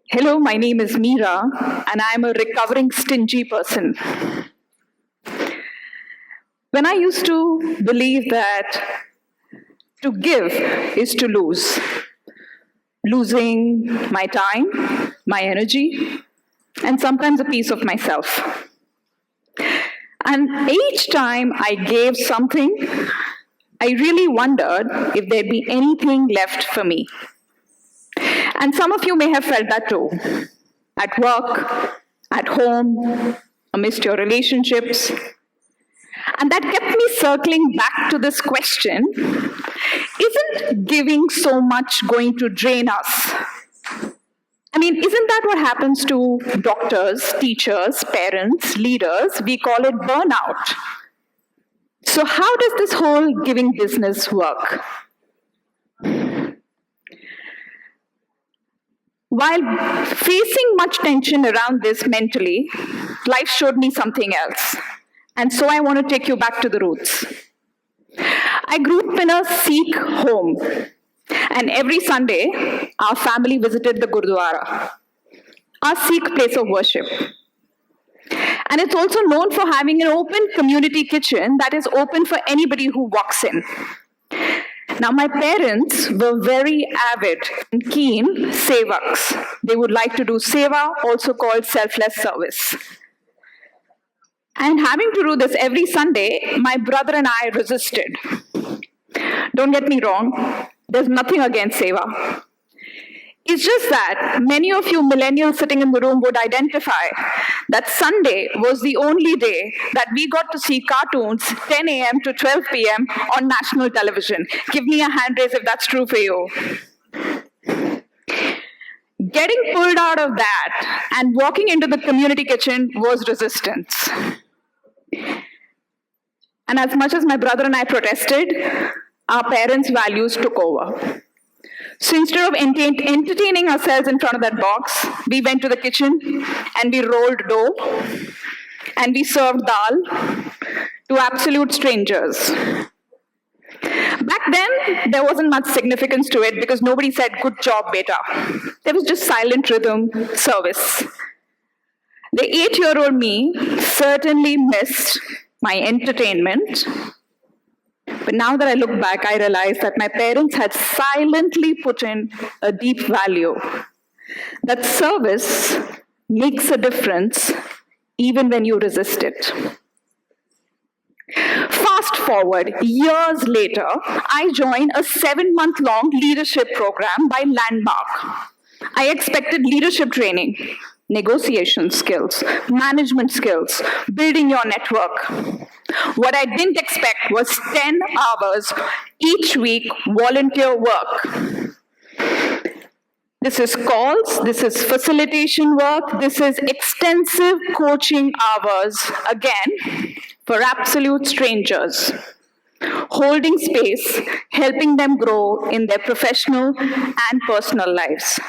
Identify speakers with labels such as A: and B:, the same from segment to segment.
A: Hello, my name is Mira, and I'm a recovering stingy person. When I used to believe that to give is to lose, losing my time, my energy, and sometimes a piece of myself. And each time I gave something, I really wondered if there'd be anything left for me. And some of you may have felt that too. At work, at home, amidst your relationships. And that kept me circling back to this question, isn't giving so much going to drain us? I mean, isn't that what happens to doctors, teachers, parents, leaders? We call it burnout. So how does this whole giving business work? While facing much tension around this mentally, life showed me something else. And so I want to take you back to the roots. I grew up in a Sikh home. And every Sunday, our family visited the Gurdwara, our Sikh place of worship. And it's also known for having an open community kitchen that is open for anybody who walks in. Now, my parents were very avid and keen sevaks. They would like to do seva, also called selfless service. And having to do this every Sunday, my brother and I resisted. Don't get me wrong, there's nothing against seva. It's just that many of you millennials sitting in the room would identify that Sunday was the only day that we got to see cartoons 10 a.m. to 12 p.m. on national television. Give me a hand raise if that's true for you. Getting pulled out of that and walking into the community kitchen was resistance. And as much as my brother and I protested, our parents' values took over. So instead of entertaining ourselves in front of that box, we went to the kitchen and we rolled dough and we served dal to absolute strangers. Back then, there wasn't much significance to it because nobody said, "Good job, beta." There was just silent rhythm service. The 8-year-old me certainly missed my entertainment. But now that I look back, I realize that my parents had silently put in a deep value. That service makes a difference even when you resist it. Fast forward, years later, I joined a 7-month-long leadership program by Landmark. I expected leadership training, negotiation skills, management skills, building your network. What I didn't expect was 10 hours each week volunteer work. This is calls, this is facilitation work, this is extensive coaching hours, again, for absolute strangers. Holding space, helping them grow in their professional and personal lives.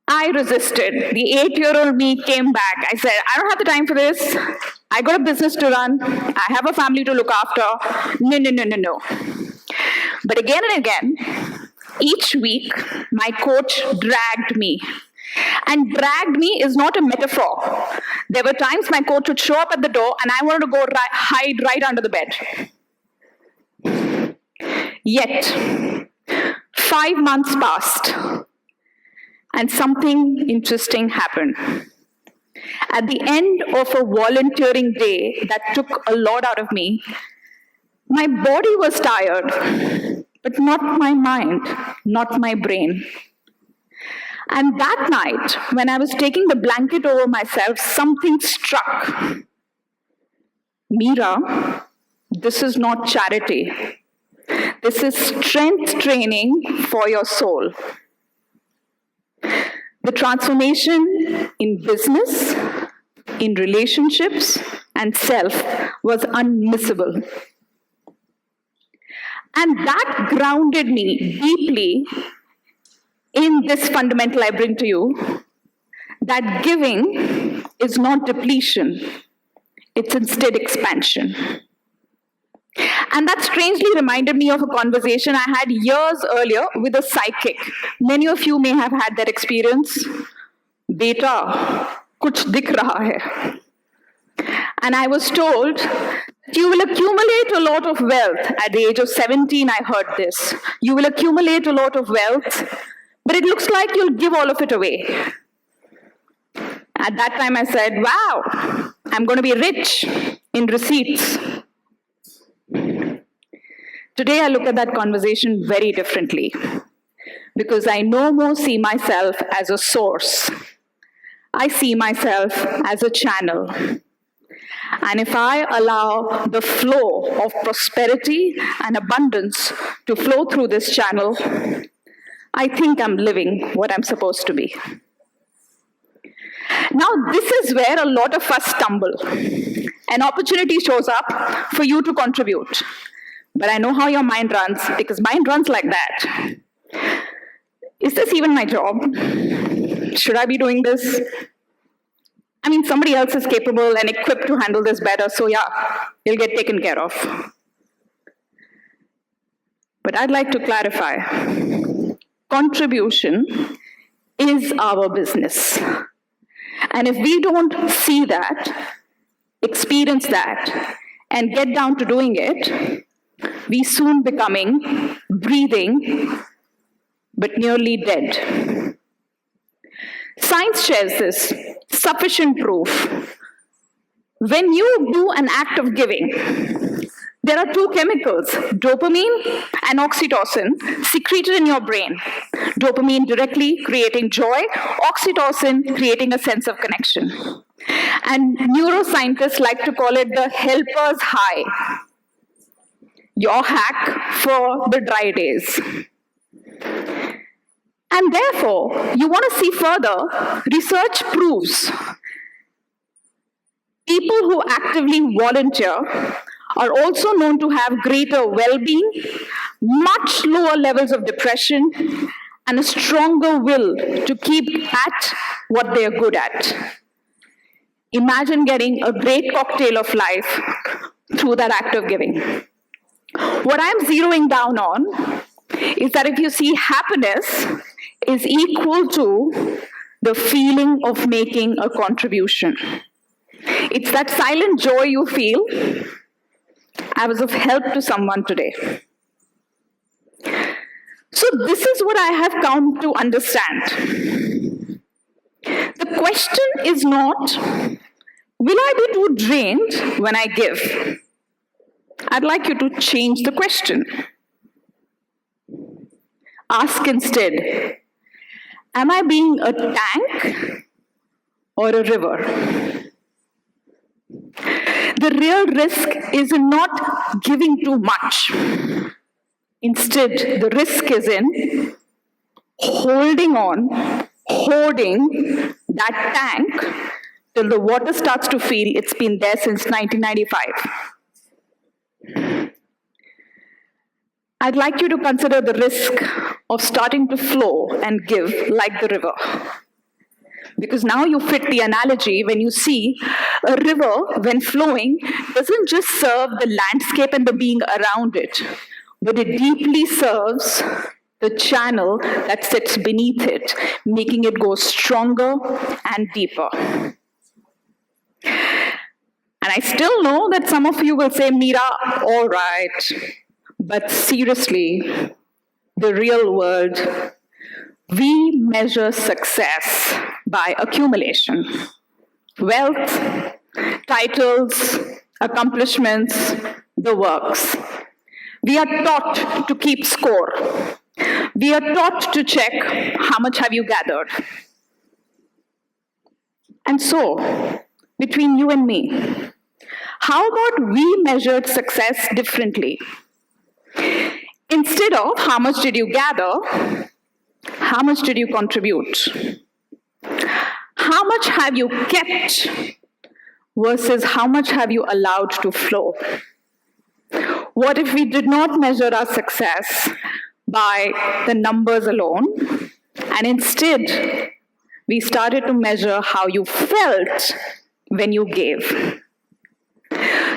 A: I resisted. The 8-year-old me came back. I said, I don't have the time for this. I got a business to run. I have a family to look after. No. But again and again, each week, my coach dragged me. And dragged me is not a metaphor. There were times my coach would show up at the door and I wanted to go hide right under the bed. Yet, 5 months passed. And something interesting happened. At the end of a volunteering day that took a lot out of me, my body was tired, but not my mind, not my brain. And that night, when I was taking the blanket over myself, something struck. Mira, this is not charity. This is strength training for your soul. The transformation in business, in relationships, and self was unmissable. And that grounded me deeply in this fundamental I bring to you, that giving is not depletion, it's instead expansion. And that strangely reminded me of a conversation I had years earlier with a psychic. Many of you may have had that experience. Beta, kuch dikh raha hai. And I was told, you will accumulate a lot of wealth. At the age of 17, I heard this. You will accumulate a lot of wealth, but it looks like you'll give all of it away. At that time, I said, wow, I'm going to be rich in receipts. Today, I look at that conversation very differently because I no more see myself as a source. I see myself as a channel. And if I allow the flow of prosperity and abundance to flow through this channel, I think I'm living what I'm supposed to be. Now, this is where a lot of us stumble. An opportunity shows up for you to contribute. But I know how your mind runs, because mind runs like that. Is this even my job? Should I be doing this? I mean, somebody else is capable and equipped to handle this better, so yeah, it'll get taken care of. But I'd like to clarify. Contribution is our business. And if we don't see that, experience that, and get down to doing it, we soon becoming breathing, but nearly dead. Science shares this, sufficient proof. When you do an act of giving, there are two chemicals, dopamine and oxytocin, secreted in your brain. Dopamine directly creating joy, oxytocin creating a sense of connection. And neuroscientists like to call it the helper's high. Your hack for the dry days. And therefore, you want to see further, research proves people who actively volunteer are also known to have greater well-being, much lower levels of depression, and a stronger will to keep at what they are good at. Imagine getting a great cocktail of life through that act of giving. What I'm zeroing down on is that if you see happiness is equal to the feeling of making a contribution. It's that silent joy you feel. I was of help to someone today. So this is what I have come to understand. The question is not, will I be too drained when I give? I'd like you to change the question. Ask instead, am I being a tank or a river? The real risk is in not giving too much. Instead, the risk is in holding on, hoarding that tank till the water starts to feel it's been there since 1995. I'd like you to consider the risk of starting to flow and give like the river. Because now you fit the analogy when you see a river, when flowing, doesn't just serve the landscape and the being around it, but it deeply serves the channel that sits beneath it, making it go stronger and deeper. And I still know that some of you will say, Mira, all right. But seriously, the real world, we measure success by accumulation. Wealth, titles, accomplishments, the works. We are taught to keep score. We are taught to check how much have you gathered. And so, between you and me, how about we measured success differently? Instead of how much did you gather, how much did you contribute? How much have you kept versus how much have you allowed to flow? What if we did not measure our success by the numbers alone, and instead we started to measure how you felt when you gave?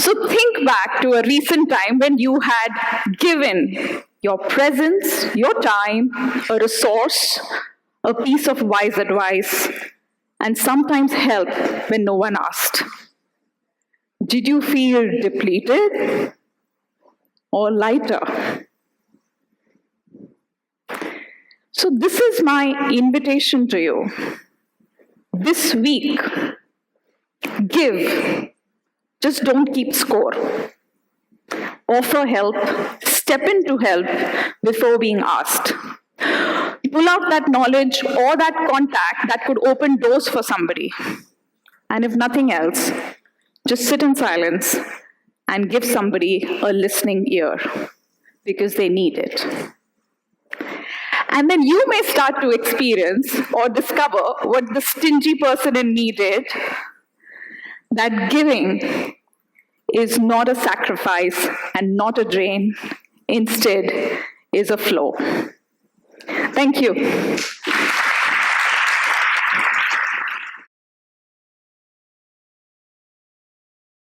A: So think back to a recent time when you had given your presence, your time, a resource, a piece of wise advice, and sometimes help when no one asked. Did you feel depleted or lighter? So this is my invitation to you. This week, give. Just don't keep score. Offer help. Step into help before being asked. Pull out that knowledge or that contact that could open doors for somebody. And if nothing else, just sit in silence and give somebody a listening ear because they need it. And then you may start to experience or discover what the stingy person in me did, that giving is not a sacrifice and not a drain, instead is a flow. Thank you.